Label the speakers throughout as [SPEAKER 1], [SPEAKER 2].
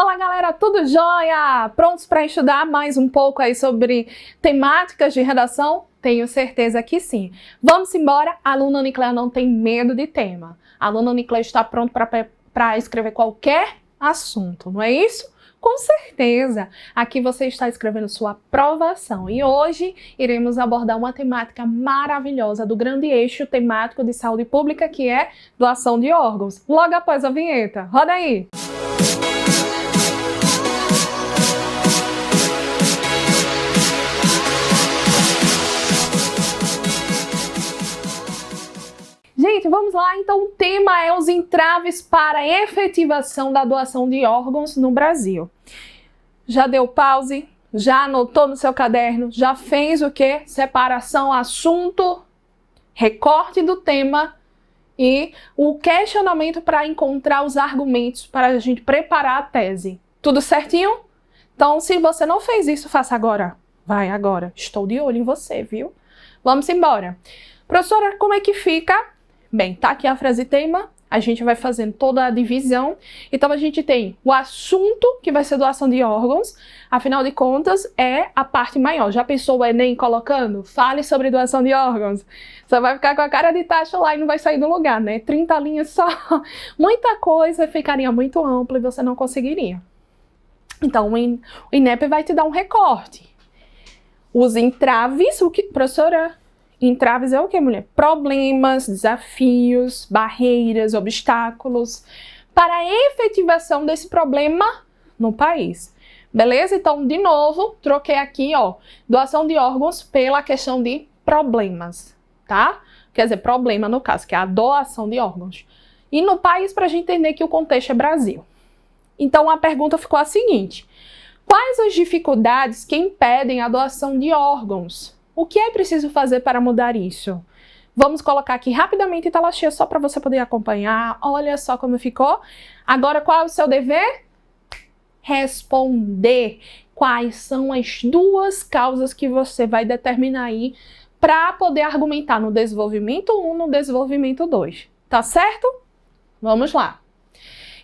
[SPEAKER 1] Olá galera, tudo jóia? Prontos para estudar mais um pouco aí sobre temáticas de redação? Tenho certeza que sim. Vamos embora, a aluna Uniclea não tem medo de tema. A aluna Uniclea está pronto para escrever qualquer assunto, não é isso? Com certeza! Aqui você está escrevendo sua aprovação e hoje iremos abordar uma temática maravilhosa do grande eixo temático de saúde pública que é doação de órgãos. Logo após a vinheta, roda aí! Gente, vamos lá. Então, o tema é os entraves para a efetivação da doação de órgãos no Brasil. Já deu pause? Já anotou no seu caderno? Já fez o quê? Separação, assunto, recorte do tema e o questionamento para encontrar os argumentos para a gente preparar a tese. Tudo certinho? Então, se você não fez isso, faça agora. Vai agora. Estou de olho em você, viu? Vamos embora. Professora, como é que fica? Bem, tá aqui a frase tema, a gente vai fazendo toda a divisão. Então a gente tem o assunto, que vai ser doação de órgãos, afinal de contas é a parte maior. Já pensou o Enem colocando? Fale sobre doação de órgãos. Você vai ficar com a cara de taxa lá e não vai sair do lugar, né? 30 linhas só. Muita coisa ficaria muito ampla e você não conseguiria. Então o INEP vai te dar um recorte. Os entraves, o que, professora? Entraves é o que, mulher? Problemas, desafios, barreiras, obstáculos para a efetivação desse problema no país. Beleza? Então, de novo, troquei aqui, ó, doação de órgãos pela questão de problemas, tá? Quer dizer, problema no caso, que é a doação de órgãos. E no país, para a gente entender que o contexto é Brasil. Então, a pergunta ficou a seguinte: quais as dificuldades que impedem a doação de órgãos? O que é preciso fazer para mudar isso? Vamos colocar aqui rapidamente em tela cheia só para você poder acompanhar. Olha só como ficou. Agora, qual é o seu dever? Responder quais são as duas causas que você vai determinar aí para poder argumentar no desenvolvimento 1, no desenvolvimento 2. Tá certo? Vamos lá.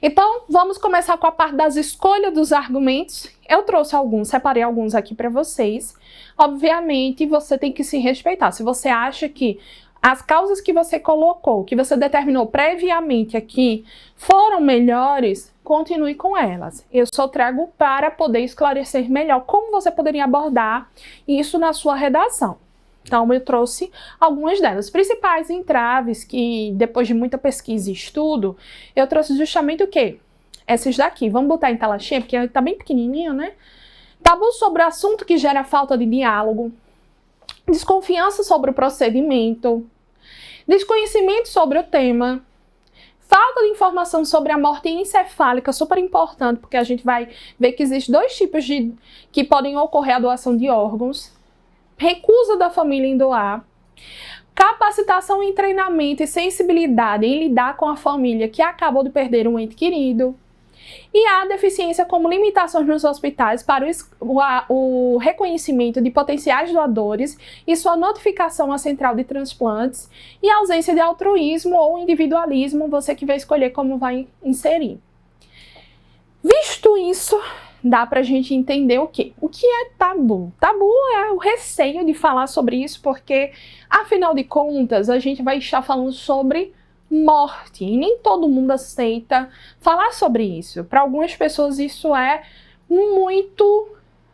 [SPEAKER 1] Então, vamos começar com a parte das escolhas dos argumentos. Eu trouxe alguns, separei alguns aqui para vocês. Obviamente, você tem que se respeitar. Se você acha que as causas que você colocou, que você determinou previamente aqui, foram melhores, continue com elas. Eu só trago para poder esclarecer melhor como você poderia abordar isso na sua redação. Então, eu trouxe algumas delas. Os principais entraves que, depois de muita pesquisa e estudo, eu trouxe justamente o quê? Esses daqui. Vamos botar em tela cheia, porque tá bem pequenininho, né? Tabu sobre o assunto que gera falta de diálogo. Desconfiança sobre o procedimento. Desconhecimento sobre o tema. Falta de informação sobre a morte encefálica, super importante, porque a gente vai ver que existem dois tipos que podem ocorrer a doação de órgãos. Recusa da família em doar, capacitação em treinamento e sensibilidade em lidar com a família que acabou de perder um ente querido, e a deficiência como limitações nos hospitais para o reconhecimento de potenciais doadores e sua notificação à central de transplantes, e a ausência de altruísmo ou individualismo, você que vai escolher como vai inserir. Visto isso, dá pra gente entender o quê? O que é tabu? Tabu é o receio de falar sobre isso, porque, afinal de contas, a gente vai estar falando sobre morte. E nem todo mundo aceita falar sobre isso. Para algumas pessoas isso é muito,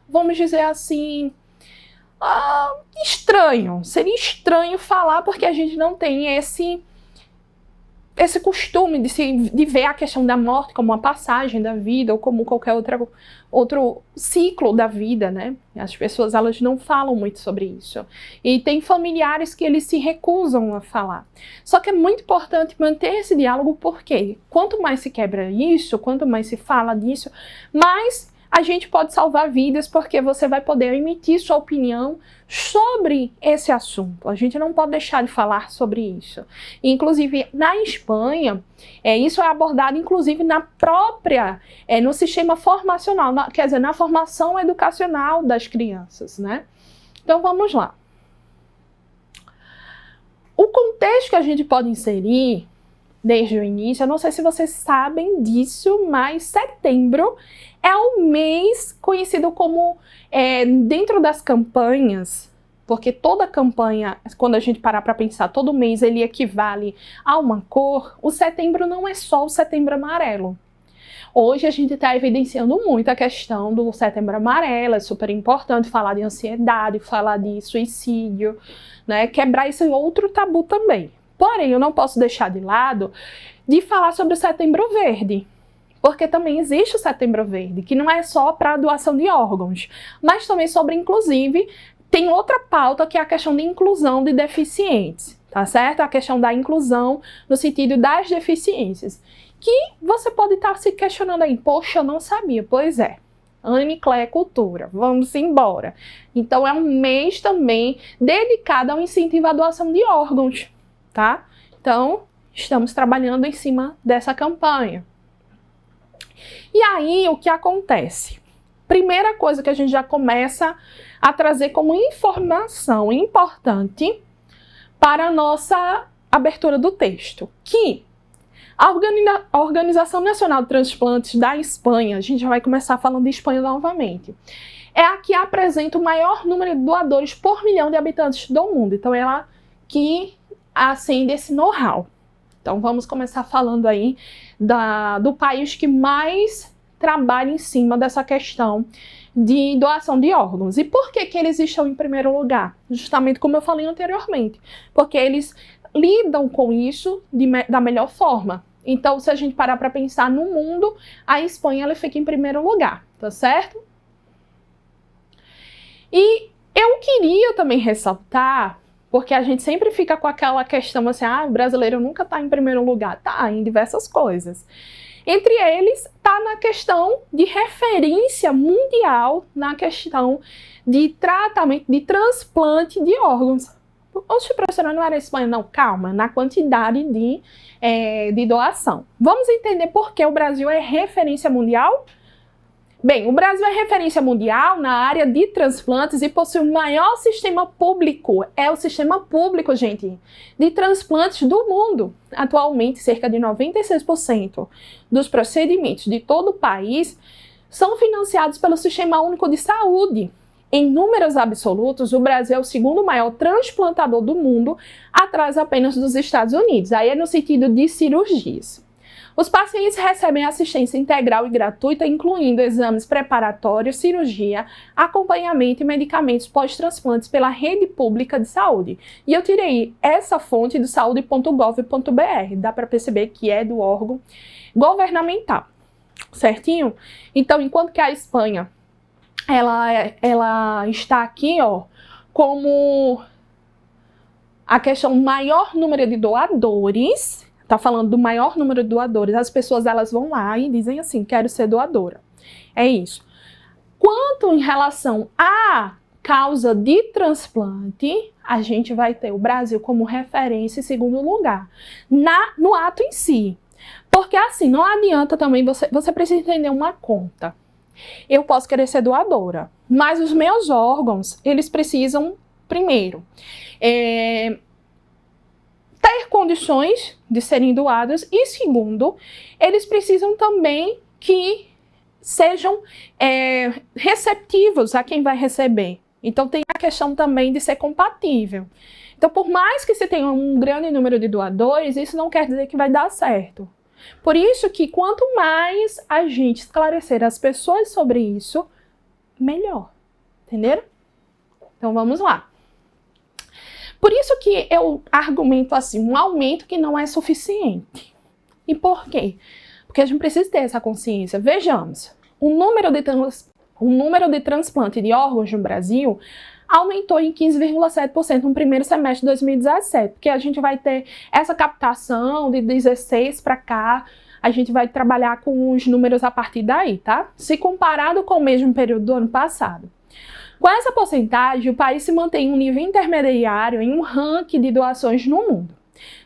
[SPEAKER 1] vamos dizer assim, estranho. Seria estranho falar porque a gente não tem esse costume de ver a questão da morte como uma passagem da vida ou como qualquer outro ciclo da vida, né? As pessoas, elas não falam muito sobre isso. E tem familiares que eles se recusam a falar. Só que é muito importante manter esse diálogo, porque quanto mais se quebra isso, quanto mais se fala disso, mais a gente pode salvar vidas, porque você vai poder emitir sua opinião sobre esse assunto. A gente não pode deixar de falar sobre isso. Inclusive, na Espanha, isso é abordado, inclusive, no sistema formacional, quer dizer, na formação educacional das crianças, né? Então, vamos lá. O contexto que a gente pode inserir desde o início. Eu não sei se vocês sabem disso, mas setembro é o mês conhecido como, dentro das campanhas, porque toda campanha, quando a gente parar para pensar, todo mês ele equivale a uma cor, o setembro não é só o setembro amarelo. Hoje a gente está evidenciando muito a questão do setembro amarelo, é super importante falar de ansiedade, falar de suicídio, né? Quebrar esse outro tabu também. Porém, eu não posso deixar de lado de falar sobre o setembro verde, porque também existe o setembro verde, que não é só para doação de órgãos, mas também sobre, inclusive, tem outra pauta que é a questão de inclusão de deficientes, tá certo? A questão da inclusão no sentido das deficiências. Que você pode estar se questionando aí, poxa, eu não sabia. Pois é, Anne Clé Cultura, vamos embora. Então é um mês também dedicado ao incentivo à doação de órgãos, tá? Então, estamos trabalhando em cima dessa campanha. E aí, o que acontece? Primeira coisa que a gente já começa a trazer como informação importante para a nossa abertura do texto, que a Organização Nacional de Transplantes da Espanha, a gente já vai começar falando de Espanha novamente, é a que apresenta o maior número de doadores por milhão de habitantes do mundo. Então, ela que acende esse know-how. Então, vamos começar falando aí do país que mais trabalha em cima dessa questão de doação de órgãos. E por que eles estão em primeiro lugar? Justamente como eu falei anteriormente. Porque eles lidam com isso da melhor forma. Então, se a gente parar para pensar no mundo, a Espanha ela fica em primeiro lugar, tá certo? E eu queria também ressaltar, porque a gente sempre fica com aquela questão assim, o brasileiro nunca está em primeiro lugar. Tá, em diversas coisas. Entre eles, está na questão de referência mundial, na questão de tratamento, de transplante de órgãos. Oxe, professora, não era Espanha? Não, calma, na quantidade de doação. Vamos entender por que o Brasil é referência mundial? Bem, o Brasil é referência mundial na área de transplantes e possui o maior sistema público, é o sistema público, gente, de transplantes do mundo. Atualmente, cerca de 96% dos procedimentos de todo o país são financiados pelo Sistema Único de Saúde. Em números absolutos, o Brasil é o segundo maior transplantador do mundo, atrás apenas dos Estados Unidos. Aí é no sentido de cirurgias. Os pacientes recebem assistência integral e gratuita, incluindo exames preparatórios, cirurgia, acompanhamento e medicamentos pós-transplantes pela rede pública de saúde. E eu tirei essa fonte do saúde.gov.br. Dá para perceber que é do órgão governamental, certinho? Então, enquanto que a Espanha ela está aqui, como a questão maior número de doadores, tá falando do maior número de doadores, as pessoas elas vão lá e dizem assim, quero ser doadora. É isso. Quanto em relação à causa de transplante, a gente vai ter o Brasil como referência em segundo lugar, no ato em si. Porque assim, não adianta também, você precisa entender uma conta. Eu posso querer ser doadora, mas os meus órgãos, eles precisam, primeiro, ter condições de serem doados e, segundo, eles precisam também que sejam receptivos a quem vai receber. Então, tem a questão também de ser compatível. Então, por mais que você tenha um grande número de doadores, isso não quer dizer que vai dar certo. Por isso que quanto mais a gente esclarecer as pessoas sobre isso, melhor. Entenderam? Então vamos lá. Por isso que eu argumento assim, um aumento que não é suficiente. E por quê? Porque a gente precisa ter essa consciência. Vejamos, o número de transplante de órgãos no Brasil aumentou em 15,7% no primeiro semestre de 2017, porque a gente vai ter essa captação de 16 para cá, a gente vai trabalhar com os números a partir daí, tá? Se comparado com o mesmo período do ano passado. Com essa porcentagem, o país se mantém em um nível intermediário em um ranking de doações no mundo.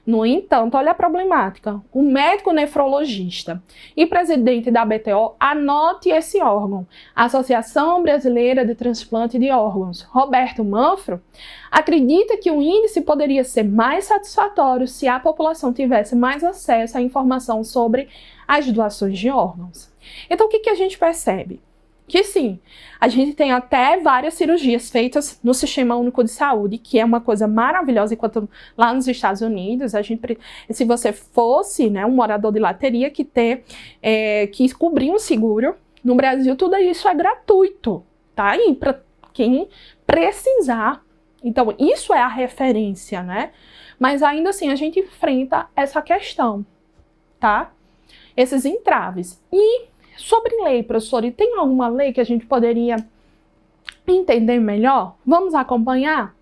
[SPEAKER 1] No entanto, olha a problemática. O médico nefrologista e presidente da ABTO, anote esse órgão, Associação Brasileira de Transplante de Órgãos, Roberto Manfro, acredita que o índice poderia ser mais satisfatório se a população tivesse mais acesso à informação sobre as doações de órgãos. Então, o que a gente percebe? Que sim, a gente tem até várias cirurgias feitas no Sistema Único de Saúde, que é uma coisa maravilhosa, enquanto lá nos Estados Unidos, se você fosse, né, um morador de lá, teria que que cobrir um seguro. No Brasil, tudo isso é gratuito, tá? E para quem precisar. Então, isso é a referência, né? Mas ainda assim, a gente enfrenta essa questão, tá? Esses entraves. E sobre lei, professor, e tem alguma lei que a gente poderia entender melhor? Vamos acompanhar?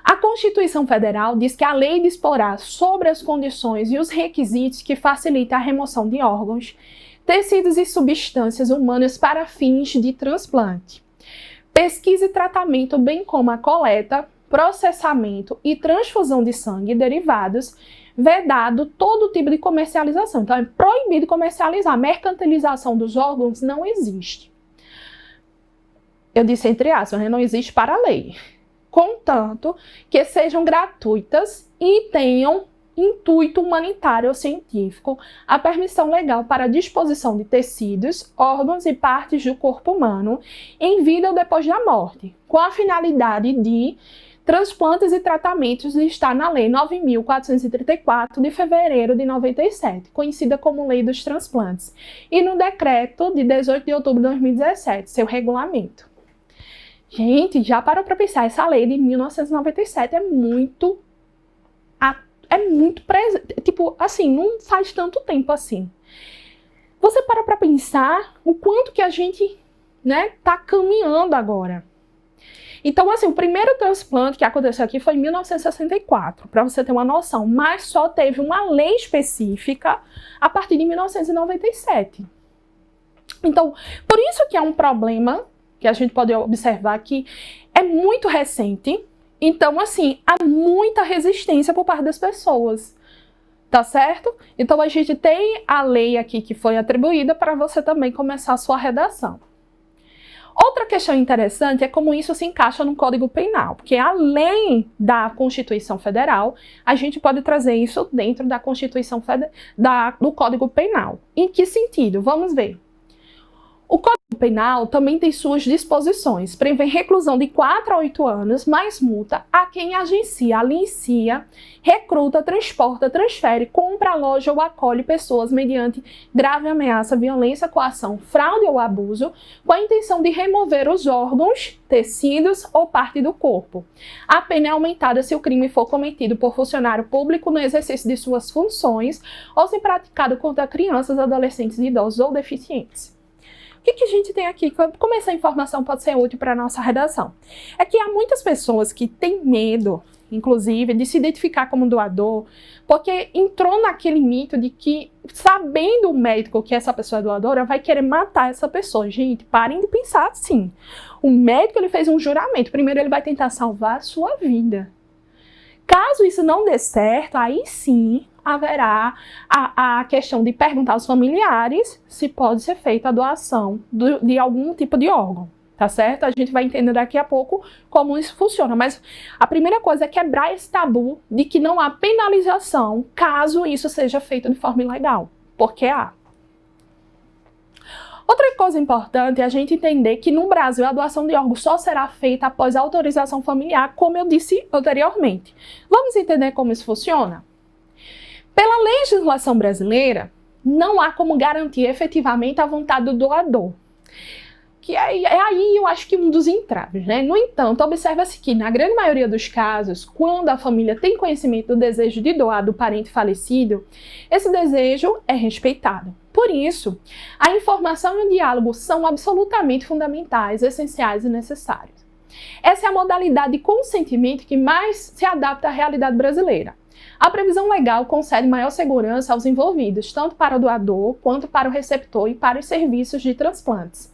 [SPEAKER 1] A Constituição Federal diz que a lei disporá sobre as condições e os requisitos que facilitam a remoção de órgãos, tecidos e substâncias humanas para fins de transplante, pesquisa e tratamento, bem como a coleta, processamento e transfusão de sangue e derivados, vedado todo tipo de comercialização. Então, é proibido comercializar. Mercantilização dos órgãos não existe. Eu disse entre aspas, né? Não existe para a lei. Contanto que sejam gratuitas e tenham intuito humanitário ou científico, a permissão legal para a disposição de tecidos, órgãos e partes do corpo humano em vida ou depois da morte, com a finalidade de transplantes e tratamentos está na Lei 9.434 de fevereiro de 97, conhecida como Lei dos Transplantes, e no Decreto de 18 de outubro de 2017, seu regulamento. Gente, já parou para pensar, essa lei de 1997 é muito tipo, assim, não faz tanto tempo assim. Você para pensar o quanto que a gente, né, tá caminhando agora. Então, assim, o primeiro transplante que aconteceu aqui foi em 1964, para você ter uma noção, mas só teve uma lei específica a partir de 1997. Então, por isso que é um problema que a gente pode observar que é muito recente. Então, assim, há muita resistência por parte das pessoas, tá certo? Então, a gente tem a lei aqui que foi atribuída para você também começar a sua redação. Outra questão interessante é como isso se encaixa no Código Penal, porque além da Constituição Federal, a gente pode trazer isso dentro da Constituição do Código Penal. Em que sentido? Vamos ver. O Código Penal também tem suas disposições, prevê reclusão de 4 a 8 anos, mais multa a quem agencia, alicia, recruta, transporta, transfere, compra, aloja ou acolhe pessoas mediante grave ameaça, violência, coação, fraude ou abuso, com a intenção de remover os órgãos, tecidos ou parte do corpo. A pena é aumentada se o crime for cometido por funcionário público no exercício de suas funções ou se praticado contra crianças, adolescentes, idosos ou deficientes. O que a gente tem aqui? Como essa informação pode ser útil para a nossa redação? É que há muitas pessoas que têm medo, inclusive, de se identificar como doador, porque entrou naquele mito de que, sabendo o médico que essa pessoa é doadora, vai querer matar essa pessoa. Gente, parem de pensar assim. O médico, ele fez um juramento. Primeiro, ele vai tentar salvar a sua vida. Caso isso não dê certo, aí sim haverá a questão de perguntar aos familiares se pode ser feita a doação de algum tipo de órgão, tá certo? A gente vai entender daqui a pouco como isso funciona, mas a primeira coisa é quebrar esse tabu de que não há penalização caso isso seja feito de forma ilegal, porque há. Outra coisa importante é a gente entender que no Brasil a doação de órgãos só será feita após autorização familiar, como eu disse anteriormente. Vamos entender como isso funciona? Pela legislação brasileira, não há como garantir efetivamente a vontade do doador. Que aí eu acho que um dos entraves, né? No entanto, observa-se que, na grande maioria dos casos, quando a família tem conhecimento do desejo de doar do parente falecido, esse desejo é respeitado. Por isso, a informação e o diálogo são absolutamente fundamentais, essenciais e necessários. Essa é a modalidade de consentimento que mais se adapta à realidade brasileira. A previsão legal concede maior segurança aos envolvidos, tanto para o doador quanto para o receptor e para os serviços de transplantes.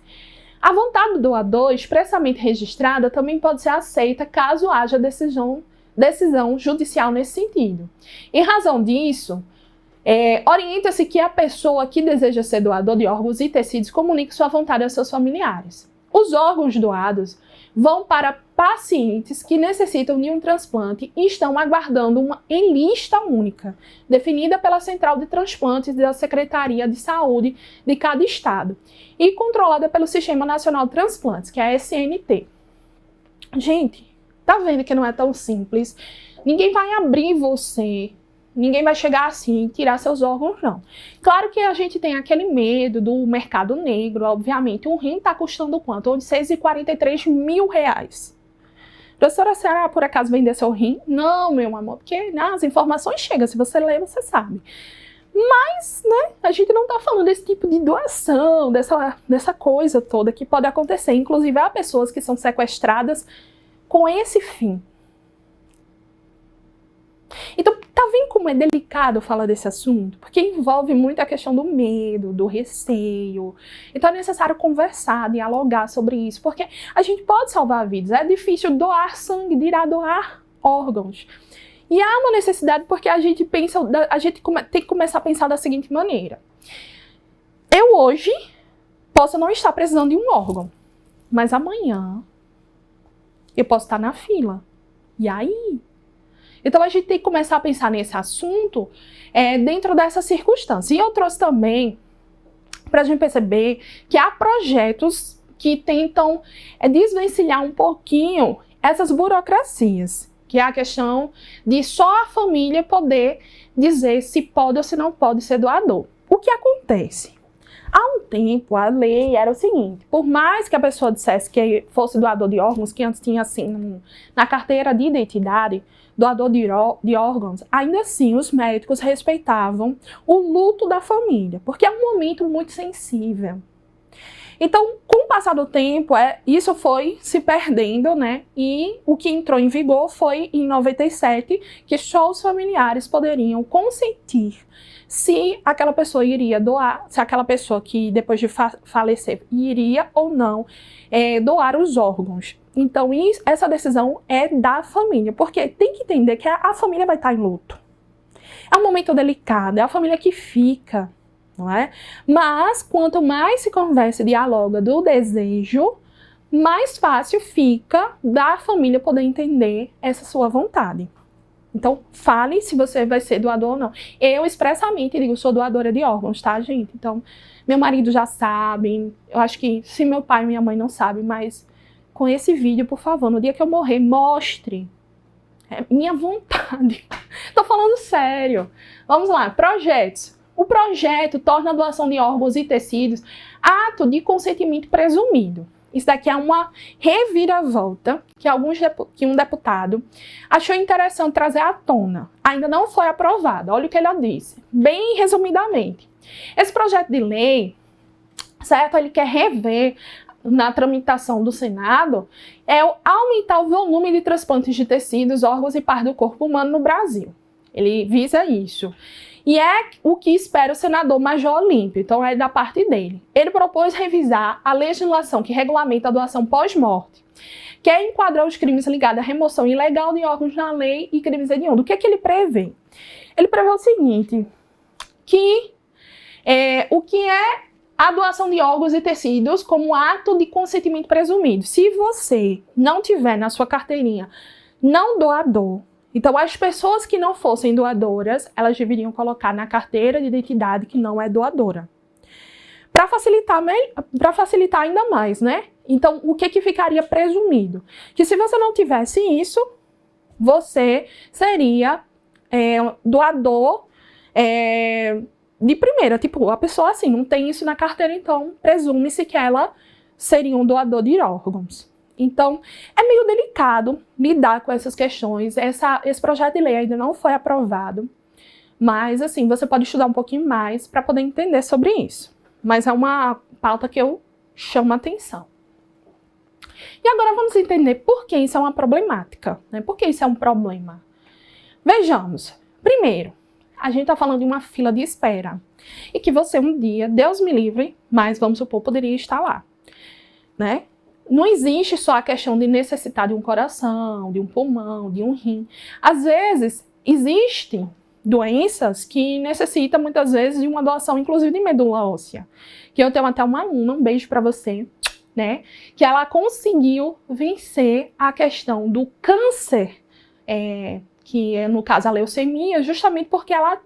[SPEAKER 1] A vontade do doador, expressamente registrada, também pode ser aceita caso haja decisão decisão judicial nesse sentido. Em razão disso, orienta-se que a pessoa que deseja ser doador de órgãos e tecidos comunique sua vontade aos seus familiares. Os órgãos doados vão para pacientes que necessitam de um transplante e estão aguardando em lista única, definida pela Central de Transplantes da Secretaria de Saúde de cada estado e controlada pelo Sistema Nacional de Transplantes, que é a SNT. Gente, tá vendo que não é tão simples? Ninguém vai abrir você, ninguém vai chegar assim e tirar seus órgãos, não. Claro que a gente tem aquele medo do mercado negro, obviamente. Um rim tá custando quanto? R$843 mil. Professora, a senhora por acaso vender seu rim? Não, meu amor, porque as informações chegam, se você lê, você sabe. Mas, né, a gente não tá falando desse tipo de doação, dessa coisa toda que pode acontecer. Inclusive, há pessoas que são sequestradas com esse fim. Então, tá vendo como é delicado falar desse assunto? Porque envolve muito a questão do medo, do receio. Então é necessário conversar, dialogar sobre isso, porque a gente pode salvar vidas. É difícil doar sangue, dirá doar órgãos. E há uma necessidade porque a gente tem que começar a pensar da seguinte maneira. Eu hoje posso não estar precisando de um órgão, mas amanhã eu posso estar na fila. E aí? Então, a gente tem que começar a pensar nesse assunto dentro dessa circunstância. E eu trouxe também para a gente perceber que há projetos que tentam desvencilhar um pouquinho essas burocracias, que é a questão de só a família poder dizer se pode ou se não pode ser doador. O que acontece? Há um tempo, a lei era o seguinte, por mais que a pessoa dissesse que fosse doador de órgãos, que antes tinha assim na carteira de identidade, doador de órgãos, ainda assim os médicos respeitavam o luto da família, porque é um momento muito sensível. Então, com o passar do tempo, isso foi se perdendo, né? E o que entrou em vigor foi em 97, que só os familiares poderiam consentir se aquela pessoa iria doar, se aquela pessoa que depois de falecer iria ou não doar os órgãos. Então, essa decisão é da família, porque tem que entender que a família vai estar em luto. É um momento delicado, é a família que fica, não é? Mas, quanto mais se conversa e dialoga do desejo, mais fácil fica da família poder entender essa sua vontade. Então, fale se você vai ser doador ou não. Eu expressamente digo, sou doadora de órgãos, tá, gente? Então, meu marido já sabe, eu acho que se meu pai e minha mãe não sabem, mas com esse vídeo, por favor, no dia que eu morrer, mostre. É minha vontade. Tô falando sério. Vamos lá, projetos. O projeto torna a doação de órgãos e tecidos ato de consentimento presumido. Isso daqui é uma reviravolta que um deputado achou interessante trazer à tona. Ainda não foi aprovado. Olha o que ele disse. Bem resumidamente. Esse projeto de lei, certo? Ele quer rever na tramitação do Senado, aumentar o volume de transplantes de tecidos, órgãos e partes do corpo humano no Brasil. Ele visa isso. E é o que espera o senador Major Olímpio, então é da parte dele. Ele propôs revisar a legislação que regulamenta a doação pós-morte, quer enquadrar os crimes ligados à remoção ilegal de órgãos na lei e crimes hediondos. O que é que ele prevê? Ele prevê o seguinte, que o que é a doação de órgãos e tecidos como ato de consentimento presumido. Se você não tiver na sua carteirinha não doador, então as pessoas que não fossem doadoras, elas deveriam colocar na carteira de identidade que não é doadora. Para facilitar ainda mais, né? Então, o que ficaria presumido? Que se você não tivesse isso, você seria doador de primeira. Tipo, a pessoa assim, não tem isso na carteira, então presume-se que ela seria um doador de órgãos. Então, é meio delicado lidar com essas questões. Esse projeto de lei ainda não foi aprovado, mas assim, você pode estudar um pouquinho mais para poder entender sobre isso. Mas é uma pauta que eu chamo a atenção. E agora vamos entender por que isso é uma problemática, né? Por que isso é um problema? Vejamos. Primeiro, a gente está falando de uma fila de espera. E que você um dia, Deus me livre, mas vamos supor, poderia estar lá, né? não existe só a questão de necessitar de um coração, de um pulmão, de um rim. Às vezes, existem doenças que necessitam muitas vezes de uma doação, inclusive de medula óssea. Que eu tenho até uma aluna, um beijo para você, né? Que ela conseguiu vencer a questão do câncer, que é, no caso, a leucemia, justamente porque ela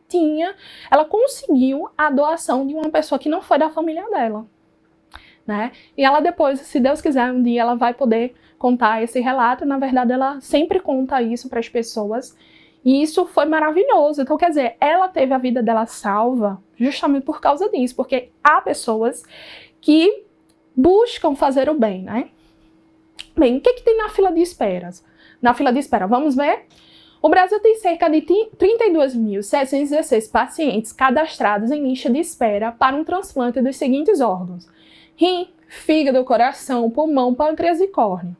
[SPEAKER 1] conseguiu a doação de uma pessoa que não foi da família dela, né? E ela depois, se Deus quiser, um dia ela vai poder contar esse relato. Na verdade, ela sempre conta isso para as pessoas. E isso foi maravilhoso. Então, quer dizer, ela teve a vida dela salva justamente por causa disso. Porque há pessoas que buscam fazer o bem, né? Bem, o que tem na fila de espera? Na fila de espera, vamos ver? O Brasil tem cerca de 32.716 pacientes cadastrados em lista de espera para um transplante dos seguintes órgãos: rim, fígado, coração, pulmão, pâncreas e córnea.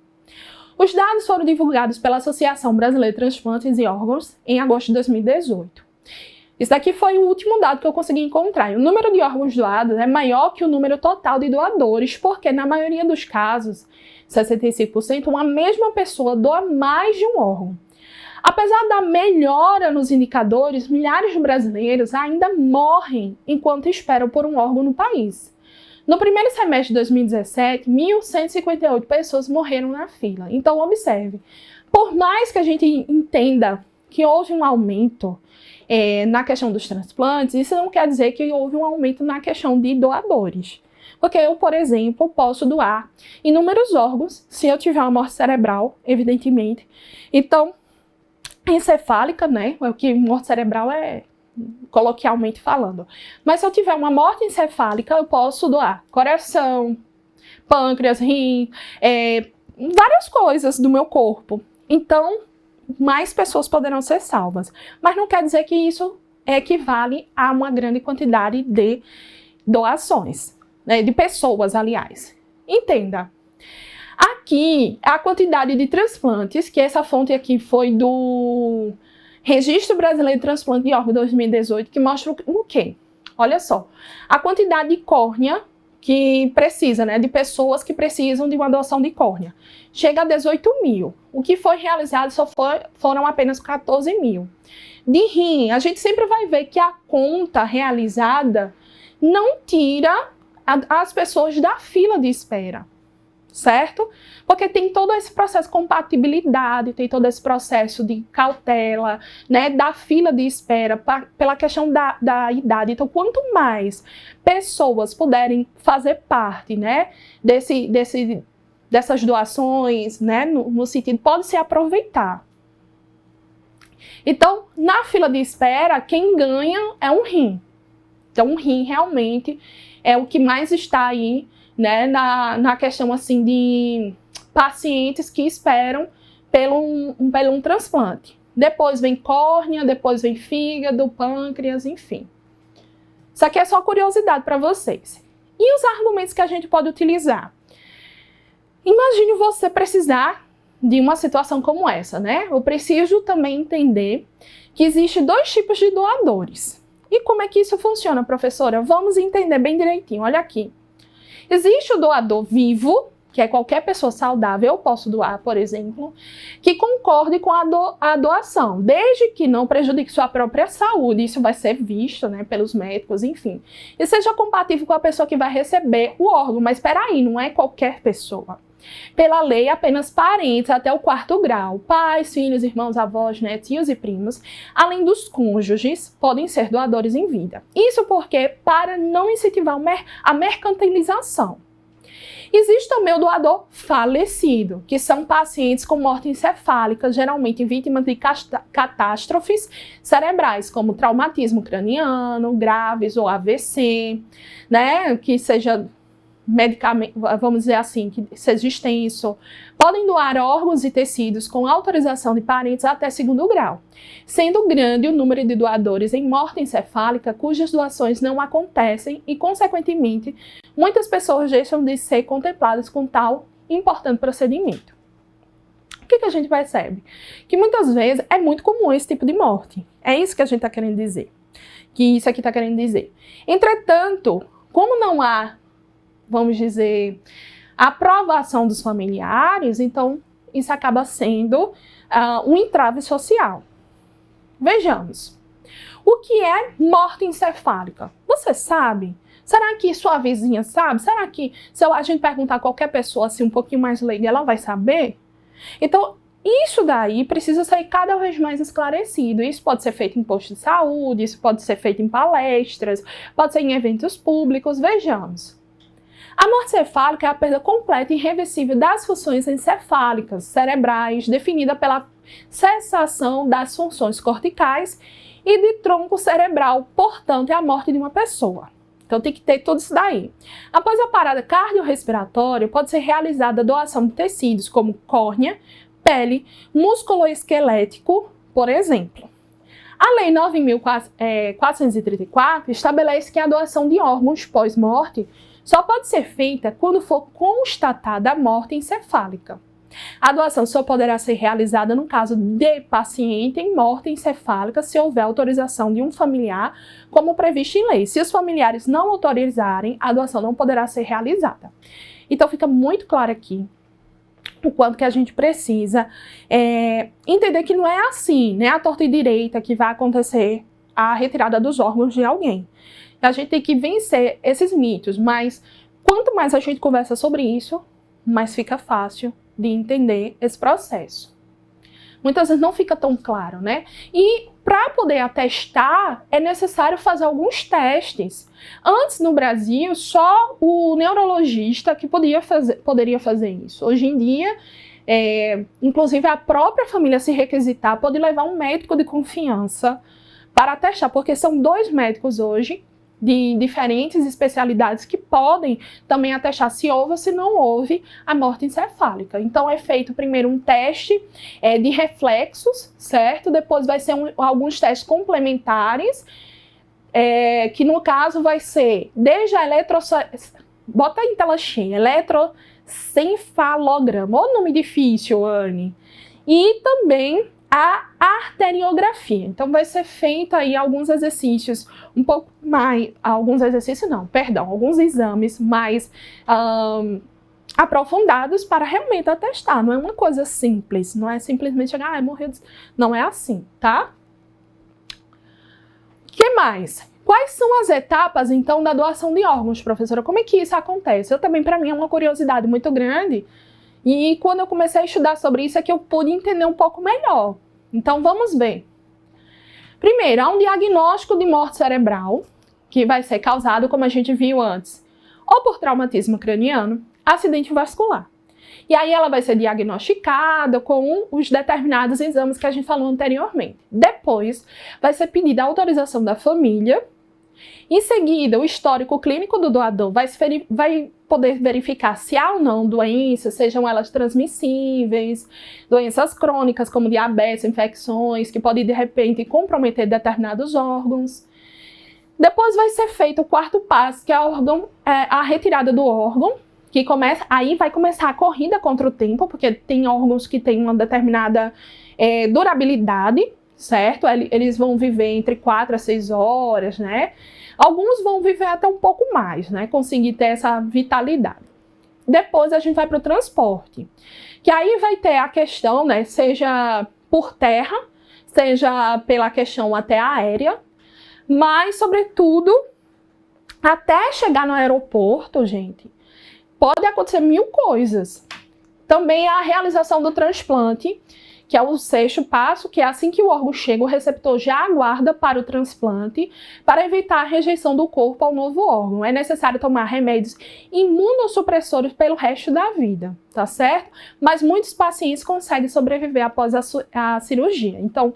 [SPEAKER 1] Os dados foram divulgados pela Associação Brasileira de Transplantes de Órgãos em agosto de 2018. Isso daqui foi o último dado que eu consegui encontrar. E o número de órgãos doados é maior que o número total de doadores, porque na maioria dos casos, 65%, uma mesma pessoa doa mais de um órgão. Apesar da melhora nos indicadores, milhares de brasileiros ainda morrem enquanto esperam por um órgão no país. No primeiro semestre de 2017, 1.158 pessoas morreram na fila. Então, observe, por mais que a gente entenda que houve um aumento na questão dos transplantes, isso não quer dizer que houve um aumento na questão de doadores. Porque eu, por exemplo, posso doar inúmeros órgãos se eu tiver uma morte cerebral, evidentemente. Então, encefálica, né? O que morte cerebral é coloquialmente falando. Mas se eu tiver uma morte encefálica, eu posso doar coração, pâncreas, rim, várias coisas do meu corpo. Então, mais pessoas poderão ser salvas. Mas não quer dizer que isso equivale a uma grande quantidade de doações, né? De pessoas, aliás. Entenda. Aqui, a quantidade de transplantes, que essa fonte aqui foi do Registro Brasileiro de Transplante de Órgãos 2018, que mostra o quê? Olha só, a quantidade de córnea que precisa, né, de pessoas que precisam de uma doação de córnea, chega a 18 mil. O que foi realizado foram apenas 14 mil. De rim, a gente sempre vai ver que a conta realizada não tira as pessoas da fila de espera, certo? Porque tem todo esse processo de compatibilidade, tem todo esse processo de cautela, né, da fila de espera pela questão da idade. Então, quanto mais pessoas puderem fazer parte, né, dessas doações, né, no sentido, pode se aproveitar. Então, na fila de espera, quem ganha é um rim. Então, um rim realmente é o que mais está aí, né, na questão assim de pacientes que esperam pelo um transplante. Depois vem córnea, depois vem fígado, pâncreas, enfim. Isso aqui é só curiosidade para vocês. E os argumentos que a gente pode utilizar? Imagine você precisar de uma situação como essa, né? Eu preciso também entender que existem dois tipos de doadores. E como é que isso funciona, professora? Vamos entender bem direitinho. Olha aqui. Existe o doador vivo, que é qualquer pessoa saudável, eu posso doar, por exemplo, que concorde com a doação, desde que não prejudique sua própria saúde. Isso vai ser visto, né, pelos médicos, enfim. E seja compatível com a pessoa que vai receber o órgão. Mas espera aí, não é qualquer pessoa. Pela lei, apenas parentes até o 4º grau, pais, filhos, irmãos, avós, netos, tios e primos, além dos cônjuges, podem ser doadores em vida. Isso porque, para não incentivar a mercantilização. Existe também o doador falecido, que são pacientes com morte encefálica, geralmente vítimas de catástrofes cerebrais, como traumatismo craniano, graves ou AVC, né, que seja medicamento, vamos dizer assim, que seja extenso. Podem doar órgãos e tecidos com autorização de parentes até 2º grau, sendo grande o número de doadores em morte encefálica cujas doações não acontecem e, consequentemente, muitas pessoas deixam de ser contempladas com tal importante procedimento. O que a gente percebe? Que muitas vezes é muito comum esse tipo de morte. É isso que a gente está querendo dizer. Que isso aqui está querendo dizer. Entretanto, como não há, vamos dizer, a aprovação dos familiares, então isso acaba sendo um entrave social. Vejamos. O que é morte encefálica? Você sabe? Será que sua vizinha sabe? Será que se a gente perguntar a qualquer pessoa assim um pouquinho mais leiga, ela vai saber? Então, isso daí precisa ser cada vez mais esclarecido. Isso pode ser feito em posto de saúde, isso pode ser feito em palestras, pode ser em eventos públicos. Vejamos. A morte encefálica é a perda completa e irreversível das funções encefálicas cerebrais, definida pela cessação das funções corticais e de tronco cerebral, portanto, é a morte de uma pessoa. Então tem que ter tudo isso daí. Após a parada cardiorrespiratória, pode ser realizada a doação de tecidos como córnea, pele, músculo esquelético, por exemplo. A Lei 9.434 estabelece que a doação de órgãos pós-morte só pode ser feita quando for constatada a morte encefálica. A doação só poderá ser realizada no caso de paciente em morte encefálica se houver autorização de um familiar, como previsto em lei. Se os familiares não autorizarem, a doação não poderá ser realizada. Então fica muito claro aqui o quanto que a gente precisa entender que não é assim, né, a torta e direita que vai acontecer a retirada dos órgãos de alguém. A gente tem que vencer esses mitos, mas quanto mais a gente conversa sobre isso, mais fica fácil de entender esse processo. Muitas vezes não fica tão claro, né? E para poder atestar, é necessário fazer alguns testes. Antes, no Brasil, só o neurologista que poderia fazer isso. Hoje em dia, inclusive a própria família se requisitar, pode levar um médico de confiança para atestar, porque são 2 médicos hoje de diferentes especialidades que podem também atestar se houve ou se não houve a morte encefálica. Então é feito primeiro um teste de reflexos, certo? Depois vai ser alguns testes complementares, que no caso vai ser desde a bota em tela cheia, eletroencefalograma, ô nome difícil, Anne, e também a arteriografia. Então vai ser feito aí alguns exercícios alguns exames mais aprofundados para realmente atestar. Não é uma coisa simples, não é simplesmente chegar, morreu. Não é assim, tá? O que mais? Quais são as etapas, então, da doação de órgãos, professora? Como é que isso acontece? Para mim, é uma curiosidade muito grande. E quando eu comecei a estudar sobre isso, é que eu pude entender um pouco melhor. Então, vamos ver. Primeiro, há um diagnóstico de morte cerebral, que vai ser causado, como a gente viu antes, ou por traumatismo craniano, acidente vascular. E aí ela vai ser diagnosticada com os determinados exames que a gente falou anteriormente. Depois, vai ser pedida a autorização da família. Em seguida, o histórico clínico do doador vai poder verificar se há ou não doenças, sejam elas transmissíveis, doenças crônicas como diabetes, infecções, que podem de repente comprometer determinados órgãos. Depois vai ser feito o 4º passo, que é a retirada do órgão, que aí vai começar a corrida contra o tempo, porque tem órgãos que têm uma determinada durabilidade, certo? Eles vão viver entre 4 a 6 horas, né? Alguns vão viver até um pouco mais, né? Conseguir ter essa vitalidade. Depois a gente vai para o transporte, que aí vai ter a questão, né? Seja por terra, seja pela questão até aérea, mas, sobretudo, até chegar no aeroporto, gente, pode acontecer 1000 coisas. Também a realização do transplante, que é o 6º passo, que é assim que o órgão chega, o receptor já aguarda para o transplante, para evitar a rejeição do corpo ao novo órgão. É necessário tomar remédios imunossupressores pelo resto da vida, tá certo? Mas muitos pacientes conseguem sobreviver após a cirurgia. Então,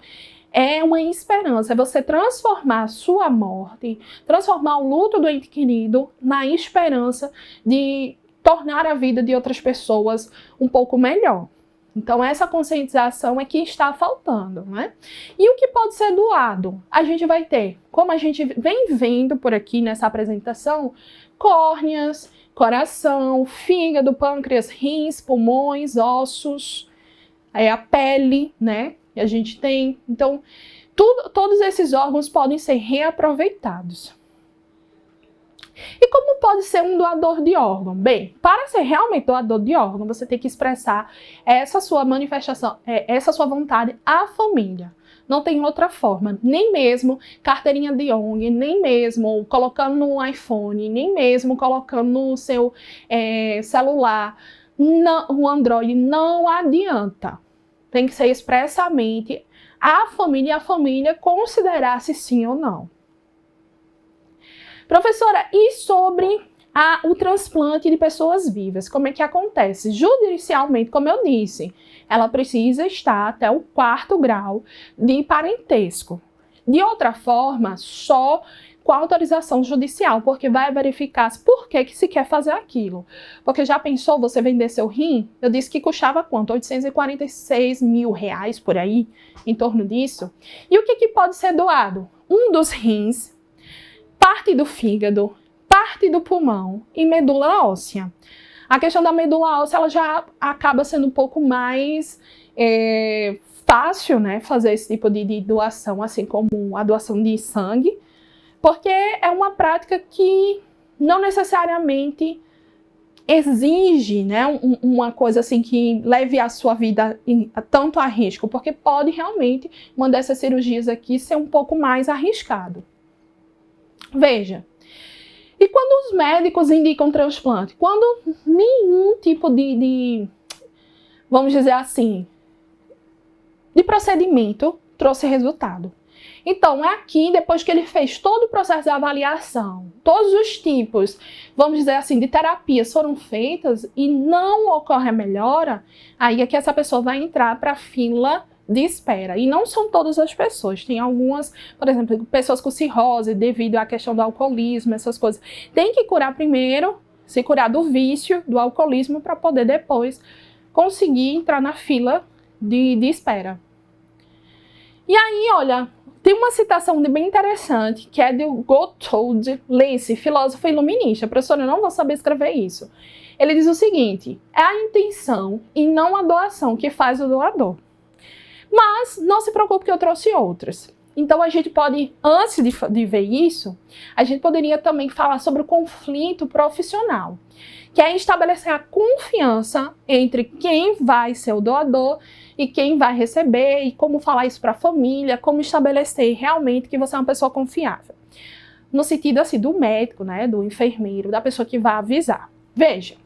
[SPEAKER 1] é uma esperança, é você transformar a sua morte, transformar o luto do ente querido na esperança de tornar a vida de outras pessoas um pouco melhor. Então, essa conscientização é que está faltando, né? E o que pode ser doado? A gente vai ter, como a gente vem vendo por aqui nessa apresentação, córneas, coração, fígado, pâncreas, rins, pulmões, ossos, a pele, né? Que a gente tem. Então, todos esses órgãos podem ser reaproveitados. E como pode ser um doador de órgão? Bem, para ser realmente doador de órgão, você tem que expressar essa sua manifestação, essa sua vontade à família. Não tem outra forma, nem mesmo carteirinha de ONG, nem mesmo colocando no iPhone, nem mesmo colocando no seu celular, o Android, não adianta. Tem que ser expressamente a família e a família considerar se sim ou não. Professora, e sobre o transplante de pessoas vivas? Como é que acontece? Judicialmente, como eu disse, ela precisa estar até o 4º grau de parentesco. De outra forma, só com autorização judicial, porque vai verificar por que se quer fazer aquilo. Porque já pensou você vender seu rim? Eu disse que custava quanto? R$846 mil por aí, em torno disso. E o que pode ser doado? Um dos rins, parte do fígado, parte do pulmão e medula óssea. A questão da medula óssea ela já acaba sendo um pouco mais fácil, né, fazer esse tipo de doação, assim como a doação de sangue, porque é uma prática que não necessariamente exige, né, uma coisa assim que leve a sua vida tanto a risco, porque pode realmente uma dessas cirurgias aqui ser um pouco mais arriscado. Veja, e quando os médicos indicam transplante? Quando nenhum tipo vamos dizer assim, de procedimento trouxe resultado. Então, é aqui, depois que ele fez todo o processo de avaliação, todos os tipos, vamos dizer assim, de terapias foram feitas e não ocorre a melhora, aí é que essa pessoa vai entrar para a fila de espera. E não são todas as pessoas. Tem algumas, por exemplo, pessoas com cirrose devido à questão do alcoolismo, essas coisas. Tem que curar primeiro, se curar do vício, do alcoolismo, para poder depois conseguir entrar na fila de espera. E aí, olha, tem uma citação bem interessante, que é do Gotthold Lacey, filósofo iluminista. Professora, eu não vou saber escrever isso. Ele diz o seguinte: é a intenção e não a doação que faz o doador. Mas não se preocupe que eu trouxe outras. Então a gente pode, antes de ver isso, a gente poderia também falar sobre o conflito profissional, que é estabelecer a confiança entre quem vai ser o doador e quem vai receber, e como falar isso para a família, como estabelecer realmente que você é uma pessoa confiável. No sentido assim do médico, né, do enfermeiro, da pessoa que vai avisar. Veja.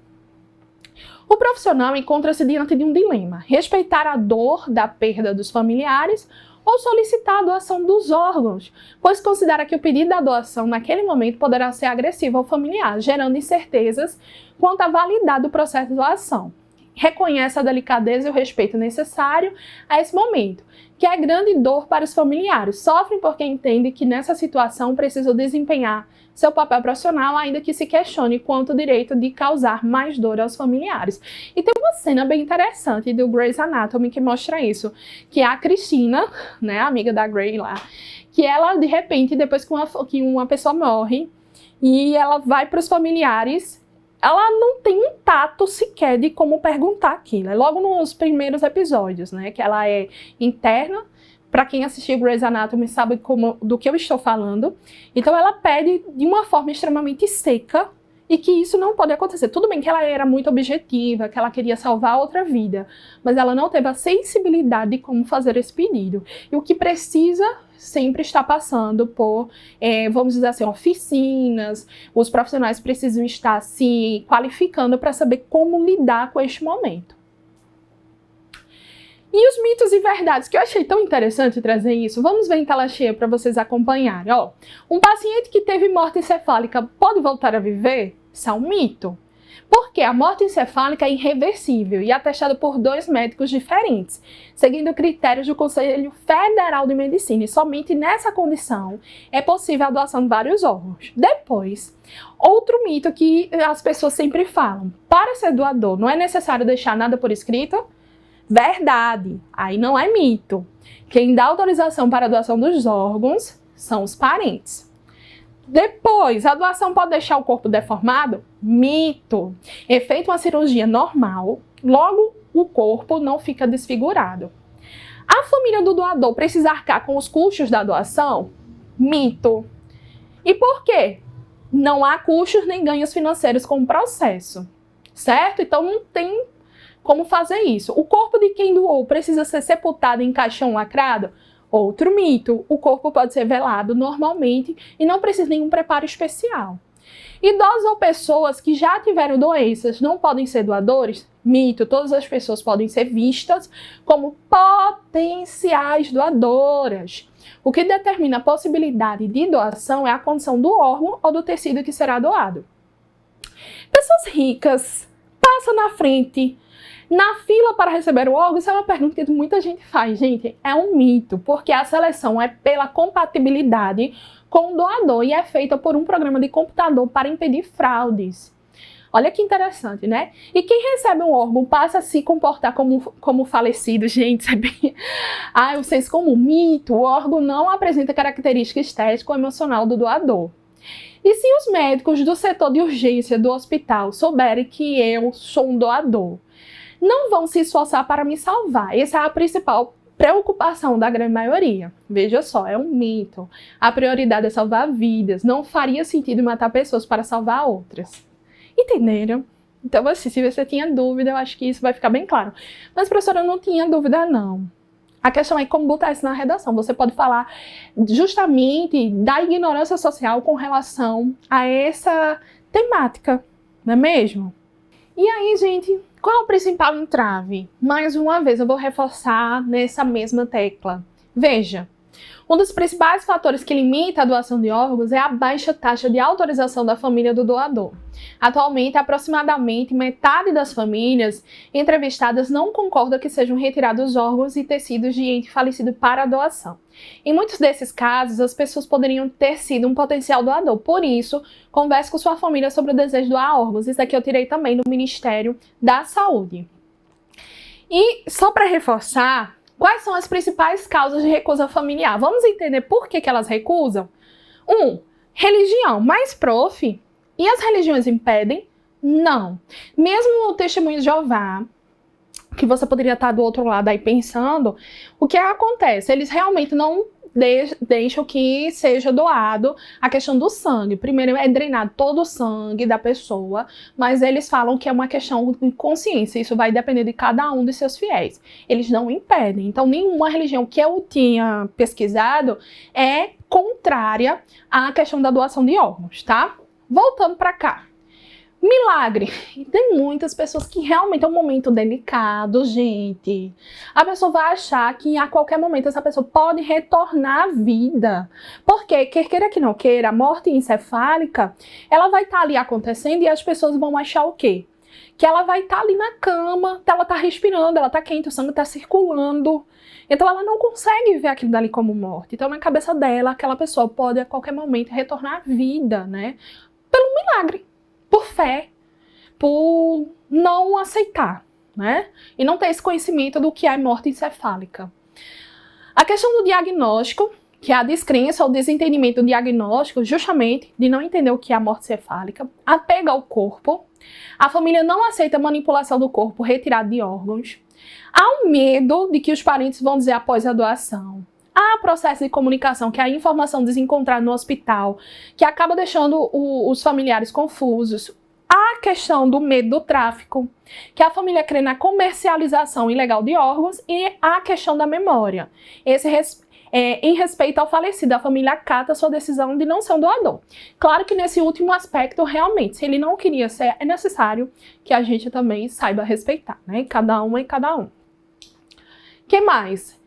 [SPEAKER 1] O profissional encontra-se diante de um dilema: respeitar a dor da perda dos familiares ou solicitar a doação dos órgãos, pois considera que o pedido da doação naquele momento poderá ser agressivo ao familiar, gerando incertezas quanto à validade do processo de doação. Reconhece a delicadeza e o respeito necessário a esse momento, que é grande dor para os familiares. Sofrem porque entendem que nessa situação precisam desempenhar seu papel profissional, ainda que se questione quanto o direito de causar mais dor aos familiares. E tem uma cena bem interessante do Grey's Anatomy que mostra isso, que é a Cristina, né, amiga da Grey lá, que ela, de repente, depois que uma pessoa morre, e ela vai para os familiares, ela não tem um tato sequer de como perguntar aquilo. É logo nos primeiros episódios, né, que ela é interna. Para quem assistiu Grey's Anatomy sabe do que eu estou falando. Então ela pede de uma forma extremamente seca e que isso não pode acontecer. Tudo bem que ela era muito objetiva, que ela queria salvar outra vida, mas ela não teve a sensibilidade de como fazer esse pedido. E o que precisa sempre está passando por, vamos dizer assim, oficinas. Os profissionais precisam estar se qualificando para saber como lidar com este momento. E os mitos e verdades, que eu achei tão interessante trazer isso, vamos ver em tela cheia para vocês acompanharem. Ó, um paciente que teve morte encefálica pode voltar a viver? Isso é um mito. Porque a morte encefálica é irreversível e atestada por 2 médicos diferentes, seguindo critérios do Conselho Federal de Medicina. E somente nessa condição é possível a doação de vários órgãos. Depois, outro mito que as pessoas sempre falam: para ser doador, não é necessário deixar nada por escrito? Verdade, aí não é mito. Quem dá autorização para a doação dos órgãos são os parentes. Depois, a doação pode deixar o corpo deformado? Mito. É feita uma cirurgia normal, logo o corpo não fica desfigurado. A família do doador precisa arcar com os custos da doação? Mito. E por quê? não há custos nem ganhos financeiros com o processo, certo? Então não tem como fazer isso. O corpo de quem doou precisa ser sepultado em caixão lacrado? Outro mito. O corpo pode ser velado normalmente e não precisa de nenhum preparo especial. Idosos ou pessoas que já tiveram doenças não podem ser doadores? Mito. Todas as pessoas podem ser vistas como potenciais doadoras. O que determina a possibilidade de doação é a condição do órgão ou do tecido que será doado. Pessoas ricas passam na frente, na fila para receber o órgão? Isso é uma pergunta que muita gente faz. Gente, é um mito, porque a seleção é pela compatibilidade com o doador e é feita por um programa de computador para impedir fraudes. Olha que interessante, né? E quem recebe um órgão passa a se comportar como falecido. Gente, isso é bem... o senso comum. Mito. O órgão não apresenta características estéticas ou emocional do doador. E se os médicos do setor de urgência do hospital souberem que eu sou um doador, não vão se esforçar para me salvar? Essa é a principal preocupação da grande maioria. Veja só, é um mito. A prioridade é salvar vidas. Não faria sentido matar pessoas para salvar outras. Entenderam? Então, assim, se você tinha dúvida, eu acho que isso vai ficar bem claro. Mas, professora, eu não tinha dúvida, não. A questão é como botar isso na redação. Você pode falar justamente da ignorância social com relação a essa temática, não é mesmo? E aí, gente, qual é o principal entrave? Mais uma vez, eu vou reforçar nessa mesma tecla. Veja, um dos principais fatores que limita a doação de órgãos é a baixa taxa de autorização da família do doador. Atualmente, aproximadamente metade das famílias entrevistadas não concorda que sejam retirados órgãos e tecidos de ente falecido para a doação. Em muitos desses casos, as pessoas poderiam ter sido um potencial doador. Por isso, converse com sua família sobre o desejo de doar órgãos. Isso aqui eu tirei também do Ministério da Saúde. E só para reforçar, quais são as principais causas de recusa familiar? Vamos entender por que elas recusam? 1. Religião. Mas, prof, e as religiões impedem? Não. Mesmo o Testemunho de Jeová, que você poderia estar do outro lado aí pensando, o que acontece? Eles realmente não deixam que seja doado a questão do sangue. Primeiro é drenado todo o sangue da pessoa, mas eles falam que é uma questão de consciência. Isso vai depender de cada um dos seus fiéis. Eles não impedem. Então, nenhuma religião que eu tinha pesquisado é contrária à questão da doação de órgãos, tá? Voltando para cá. Milagre. E tem muitas pessoas que realmente é um momento delicado, gente. A pessoa vai achar que a qualquer momento essa pessoa pode retornar à vida. Porque, quer queira que não queira, a morte encefálica, ela vai estar ali acontecendo e as pessoas vão achar o quê? Que ela vai estar ali na cama, ela está respirando, ela está quente, o sangue está circulando. Então ela não consegue ver aquilo dali como morte. Então na cabeça dela, aquela pessoa pode a qualquer momento retornar à vida, né? Pelo milagre. Por fé, por não aceitar, né? E não ter esse conhecimento do que é morte encefálica. A questão do diagnóstico, que é a descrença ou desentendimento do diagnóstico, justamente de não entender o que é a morte encefálica, apego ao corpo, a família não aceita a manipulação do corpo retirado de órgãos, há um medo de que os parentes vão dizer após a doação. Há processo de comunicação, que é a informação desencontrada no hospital, que acaba deixando os familiares confusos. Há a questão do medo do tráfico, que a família crê na comercialização ilegal de órgãos, e há a questão da memória. Em respeito ao falecido, a família acata sua decisão de não ser um doador. Claro que nesse último aspecto, realmente, se ele não queria ser, é necessário que a gente também saiba respeitar, né? Cada um é cada um. O que mais?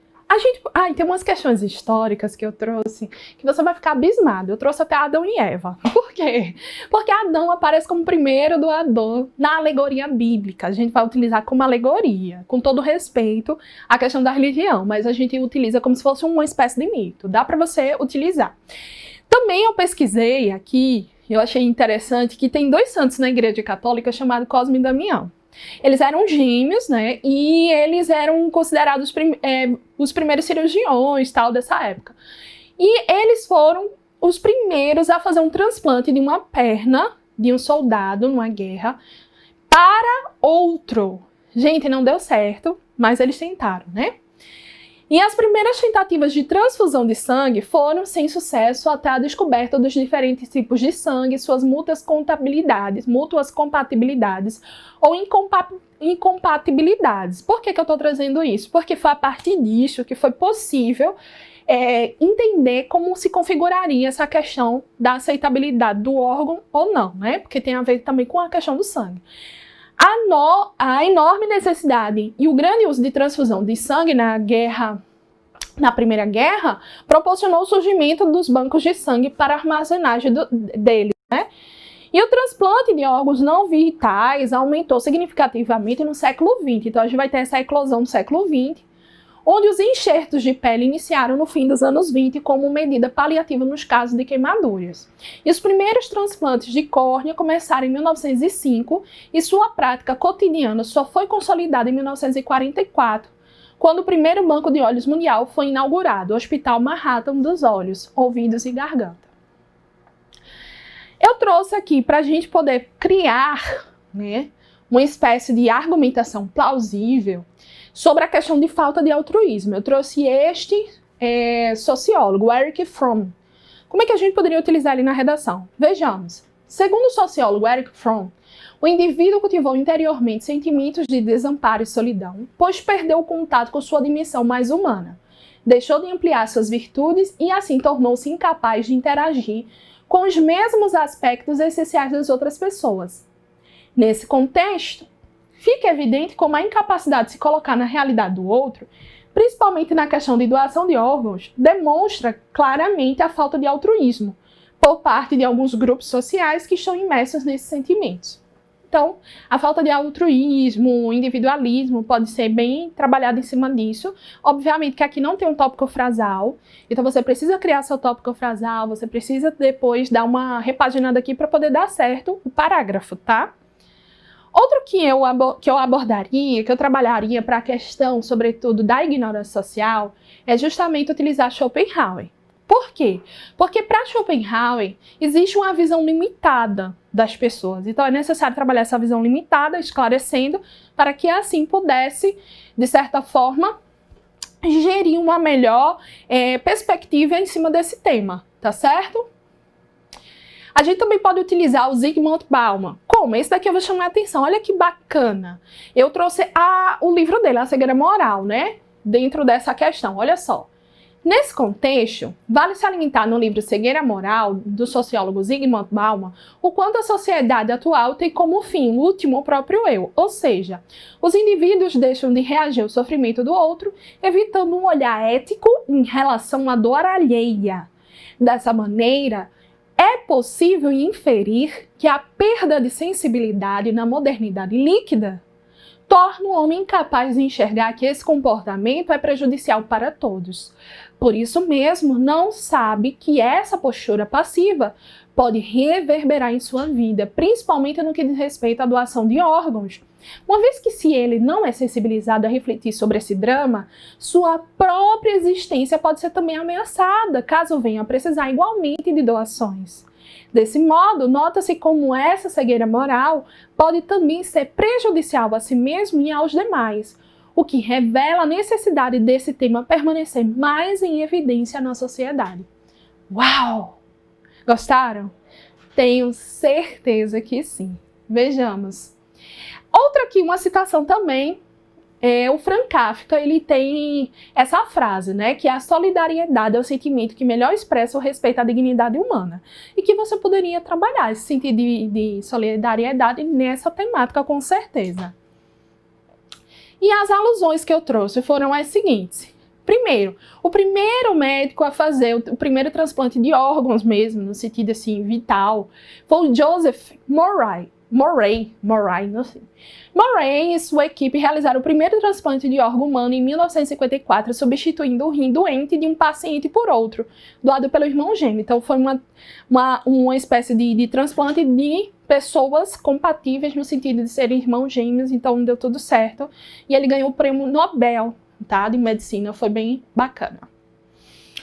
[SPEAKER 1] Tem umas questões históricas que eu trouxe que você vai ficar abismado. Eu trouxe até Adão e Eva. Por quê? Porque Adão aparece como primeiro doador na alegoria bíblica. A gente vai utilizar como alegoria, com todo respeito à questão da religião, mas a gente utiliza como se fosse uma espécie de mito. Dá para você utilizar. Também eu pesquisei aqui, eu achei interessante, que tem 2 santos na Igreja Católica chamados Cosme e Damião. Eles eram gêmeos, né? E eles eram considerados os primeiros cirurgiões, tal, dessa época. E eles foram os primeiros a fazer um transplante de uma perna de um soldado numa guerra para outro. Gente, não deu certo, mas eles tentaram, né? E as primeiras tentativas de transfusão de sangue foram sem sucesso até a descoberta dos diferentes tipos de sangue e suas mútuas compatibilidades ou incompatibilidades. Por que eu estou trazendo isso? Porque foi a partir disso que foi possível entender como se configuraria essa questão da aceitabilidade do órgão ou não, né? Porque tem a ver também com a questão do sangue. A enorme necessidade e o grande uso de transfusão de sangue na Primeira Guerra, proporcionou o surgimento dos bancos de sangue para armazenagem dele, né? E o transplante de órgãos não vitais aumentou significativamente no século XX. Então, a gente vai ter essa eclosão no século XX, onde os enxertos de pele iniciaram no fim dos anos 20 como medida paliativa nos casos de queimaduras. E os primeiros transplantes de córnea começaram em 1905 e sua prática cotidiana só foi consolidada em 1944, quando o primeiro banco de olhos mundial foi inaugurado, o Hospital Manhattan dos Olhos, Ouvidos e Garganta. Eu trouxe aqui para a gente poder criar, né, uma espécie de argumentação plausível sobre a questão de falta de altruísmo. Eu trouxe este sociólogo, Erich Fromm. Como é que a gente poderia utilizar ele na redação? Vejamos. Segundo o sociólogo Erich Fromm, o indivíduo cultivou interiormente sentimentos de desamparo e solidão, pois perdeu o contato com sua dimensão mais humana. Deixou de ampliar suas virtudes e assim tornou-se incapaz de interagir com os mesmos aspectos essenciais das outras pessoas. Nesse contexto, fica evidente como a incapacidade de se colocar na realidade do outro, principalmente na questão de doação de órgãos, demonstra claramente a falta de altruísmo por parte de alguns grupos sociais que estão imersos nesses sentimentos. Então, a falta de altruísmo, o individualismo pode ser bem trabalhado em cima disso. Obviamente que aqui não tem um tópico frasal, então você precisa criar seu tópico frasal, você precisa depois dar uma repaginada aqui para poder dar certo o parágrafo, tá? Outro que eu abordaria, que eu trabalharia para a questão, sobretudo, da ignorância social, é justamente utilizar Schopenhauer. Por quê? Porque para Schopenhauer existe uma visão limitada das pessoas. Então é necessário trabalhar essa visão limitada, esclarecendo, para que assim pudesse, de certa forma, gerir uma melhor perspectiva em cima desse tema, tá certo? A gente também pode utilizar o Zygmunt Bauman. Como? Esse daqui eu vou chamar a atenção. Olha que bacana. Eu trouxe o livro dele, A Cegueira Moral, né? Dentro dessa questão. Olha só. Nesse contexto, vale salientar no livro Cegueira Moral, do sociólogo Zygmunt Bauman, o quanto a sociedade atual tem como fim último o próprio eu. Ou seja, os indivíduos deixam de reagir ao sofrimento do outro, evitando um olhar ético em relação à dor alheia. Dessa maneira, é possível inferir que a perda de sensibilidade na modernidade líquida torna o homem incapaz de enxergar que esse comportamento é prejudicial para todos. Por isso mesmo, não sabe que essa postura passiva pode reverberar em sua vida, principalmente no que diz respeito à doação de órgãos. Uma vez que se ele não é sensibilizado a refletir sobre esse drama, sua própria existência pode ser também ameaçada, caso venha a precisar igualmente de doações. Desse modo, nota-se como essa cegueira moral pode também ser prejudicial a si mesmo e aos demais, o que revela a necessidade desse tema permanecer mais em evidência na sociedade. Uau! Gostaram? Tenho certeza que sim. Vejamos. Outra aqui, uma citação também, o Franz Kafka, ele tem essa frase, né, que a solidariedade é o sentimento que melhor expressa o respeito à dignidade humana, e que você poderia trabalhar esse sentido de solidariedade nessa temática, com certeza. E as alusões que eu trouxe foram as seguintes. Primeiro, o primeiro médico a fazer o primeiro transplante de órgãos mesmo, no sentido assim, vital, foi o Joseph Murray, não sei. Murray e sua equipe realizaram o primeiro transplante de órgão humano em 1954, substituindo o rim doente de um paciente por outro, doado pelo irmão gêmeo. Então foi uma espécie de transplante de pessoas compatíveis no sentido de serem irmãos gêmeos, então deu tudo certo. E ele ganhou o prêmio Nobel, tá, de medicina, foi bem bacana.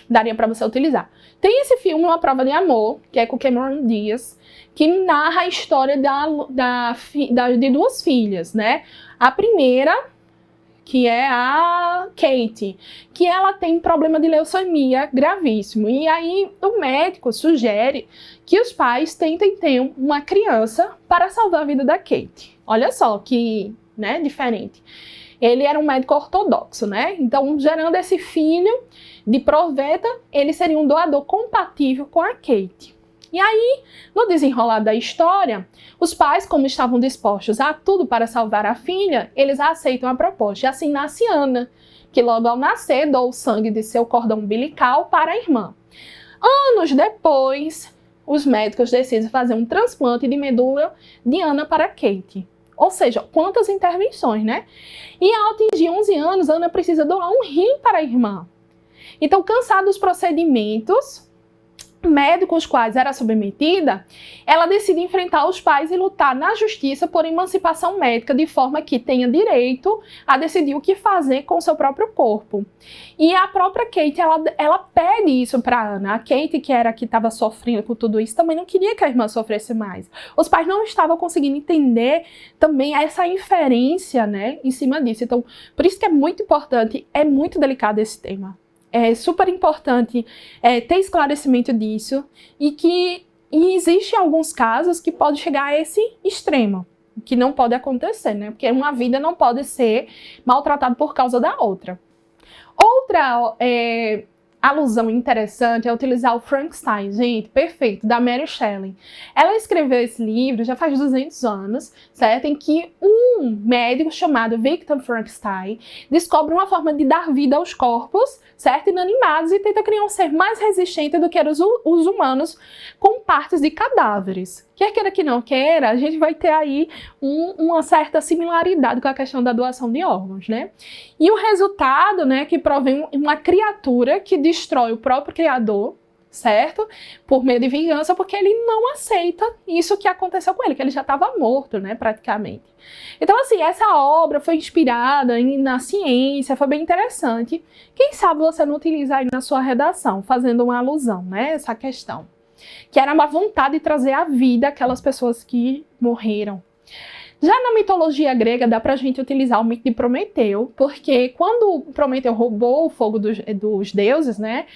[SPEAKER 1] Daria para você utilizar. Tem esse filme, Uma Prova de Amor, que é com Cameron Diaz, que narra a história de duas filhas, né? A primeira, que é a Kate, que ela tem problema de leucemia gravíssimo. E aí o médico sugere que os pais tentem ter uma criança para salvar a vida da Kate. Olha só que, né, diferente. Ele era um médico ortodoxo, né? Então, gerando esse filho de proveta, ele seria um doador compatível com a Kate. E aí, no desenrolar da história, os pais, como estavam dispostos a tudo para salvar a filha, eles aceitam a proposta. E assim nasce Ana, que logo ao nascer doa o sangue de seu cordão umbilical para a irmã. Anos depois, os médicos decidem fazer um transplante de medula de Ana para Kate. Ou seja, quantas intervenções, né? E ao atingir 11 anos, Ana precisa doar um rim para a irmã. Então, cansada dos procedimentos médicos quais era submetida, ela decide enfrentar os pais e lutar na justiça por emancipação médica, de forma que tenha direito a decidir o que fazer com seu próprio corpo. E a própria Kate, ela pede isso para Ana. A Kate, que era a que estava sofrendo com tudo isso, também não queria que a irmã sofresse mais. Os pais não estavam conseguindo entender também essa inferência, né, em cima disso. Então, por isso que é muito importante, é muito delicado esse tema. É super importante ter esclarecimento disso e existe alguns casos que pode chegar a esse extremo, que não pode acontecer, né? Porque uma vida não pode ser maltratada por causa da outra. Outra alusão interessante é utilizar o Frankenstein, gente, perfeito, da Mary Shelley. Ela escreveu esse livro já faz 200 anos, certo? Em que um médico chamado Victor Frankenstein descobre uma forma de dar vida aos corpos, certo? Inanimados, e tenta criar um ser mais resistente do que eram os humanos com partes de cadáveres. Quer queira que não queira, a gente vai ter aí uma certa similaridade com a questão da doação de órgãos, né? E o resultado, né, que provém uma criatura que destrói o próprio criador, certo? Por meio de vingança, porque ele não aceita isso que aconteceu com ele, que ele já estava morto, né, praticamente. Então, assim, essa obra foi inspirada na ciência, foi bem interessante. Quem sabe você não utiliza aí na sua redação, fazendo uma alusão, né, essa questão. Que era uma vontade de trazer à vida aquelas pessoas que morreram. Já na mitologia grega, dá pra gente utilizar o mito de Prometeu, porque quando Prometeu roubou o fogo dos deuses, né,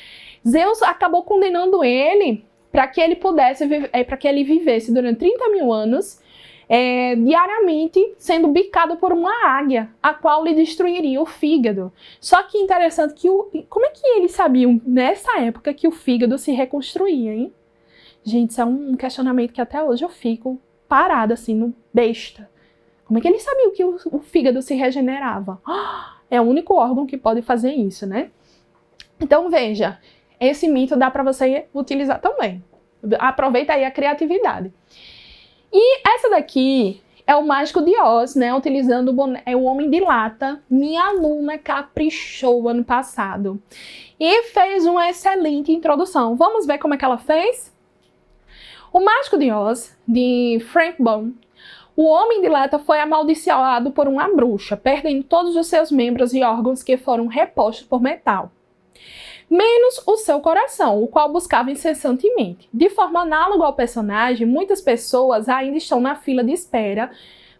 [SPEAKER 1] Zeus acabou condenando ele para que ele pudesse, para que ele vivesse durante 30 mil anos, diariamente sendo bicado por uma águia, a qual lhe destruiria o fígado. Só que interessante que como é que eles sabiam nessa época que o fígado se reconstruía, hein? Gente, isso é um questionamento que até hoje eu fico parada assim, no besta. Como é que eles sabiam que o fígado se regenerava? É o único órgão que pode fazer isso, né? Então, veja, esse mito dá para você utilizar também. Aproveita aí a criatividade. E essa daqui é o Mágico de Oz, né? Utilizando o Homem de Lata. Minha aluna caprichou ano passado. E fez uma excelente introdução. Vamos ver como é que ela fez? O Mágico de Oz, de Frank Baum. O Homem de Lata foi amaldiçoado por uma bruxa, perdendo todos os seus membros e órgãos que foram repostos por metal, menos o seu coração, o qual buscava incessantemente. De forma análoga ao personagem, muitas pessoas ainda estão na fila de espera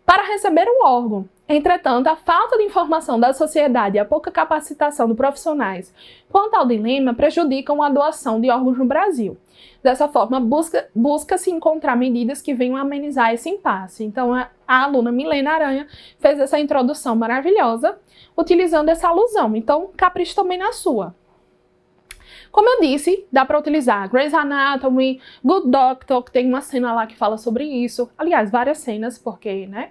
[SPEAKER 1] para receber o órgão. Entretanto, a falta de informação da sociedade e a pouca capacitação dos profissionais quanto ao dilema prejudicam a doação de órgãos no Brasil. Dessa forma, busca-se encontrar medidas que venham amenizar esse impasse. Então, a aluna Milena Aranha fez essa introdução maravilhosa, utilizando essa alusão. Então, capricha também na sua. Como eu disse, dá para utilizar Grey's Anatomy, Good Doctor, que tem uma cena lá que fala sobre isso. Aliás, várias cenas, porque, né,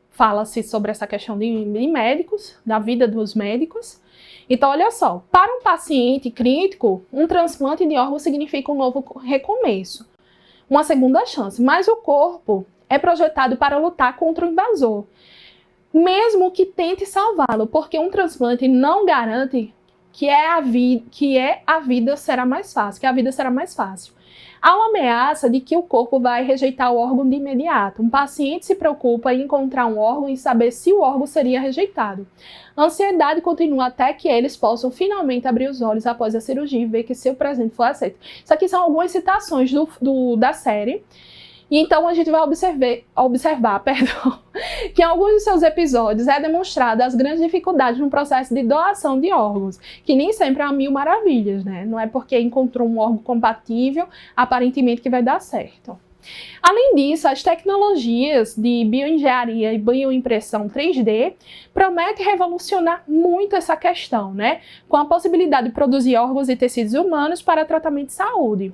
[SPEAKER 1] fala-se sobre essa questão de médicos, da vida dos médicos. Então, olha só, para um paciente crítico, um transplante de órgão significa um novo recomeço, uma segunda chance, mas o corpo é projetado para lutar contra o invasor, mesmo que tente salvá-lo, porque um transplante não garante que a vida será mais fácil, que a vida será mais fácil. Há uma ameaça de que o corpo vai rejeitar o órgão de imediato. Um paciente se preocupa em encontrar um órgão e saber se o órgão seria rejeitado. A ansiedade continua até que eles possam finalmente abrir os olhos após a cirurgia e ver que seu presente foi aceito. Isso aqui são algumas citações da série. E então a gente vai observar, perdão, que em alguns de seus episódios é demonstrada as grandes dificuldades no processo de doação de órgãos, que nem sempre é a mil maravilhas, né? Não é porque encontrou um órgão compatível, aparentemente que vai dar certo. Além disso, as tecnologias de bioengenharia e bioimpressão 3D prometem revolucionar muito essa questão, né? Com a possibilidade de produzir órgãos e tecidos humanos para tratamento de saúde.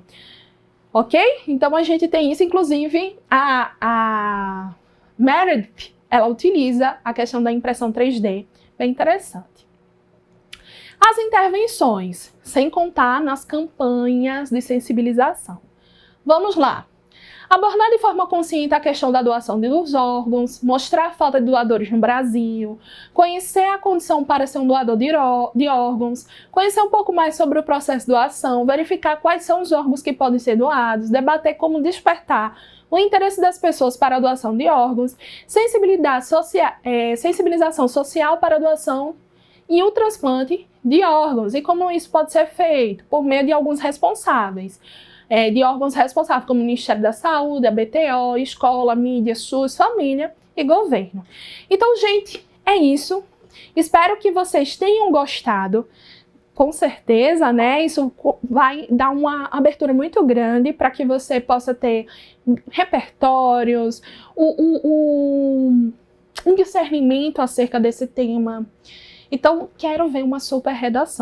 [SPEAKER 1] Ok? Então a gente tem isso, inclusive a Meredith, ela utiliza a questão da impressão 3D, bem interessante. As intervenções, sem contar nas campanhas de sensibilização. Vamos lá. Abordar de forma consciente a questão da doação dos órgãos, mostrar a falta de doadores no Brasil, conhecer a condição para ser um doador de órgãos, conhecer um pouco mais sobre o processo de doação, verificar quais são os órgãos que podem ser doados, debater como despertar o interesse das pessoas para a doação de órgãos, sensibilização social para a doação e o transplante de órgãos, e como isso pode ser feito por meio de alguns responsáveis. De órgãos responsáveis, como o Ministério da Saúde, a BTO, escola, mídia, SUS, família e governo. Então, gente, é isso. Espero que vocês tenham gostado. Com certeza, né? Isso vai dar uma abertura muito grande para que você possa ter repertórios, um discernimento acerca desse tema. Então, quero ver uma super redação.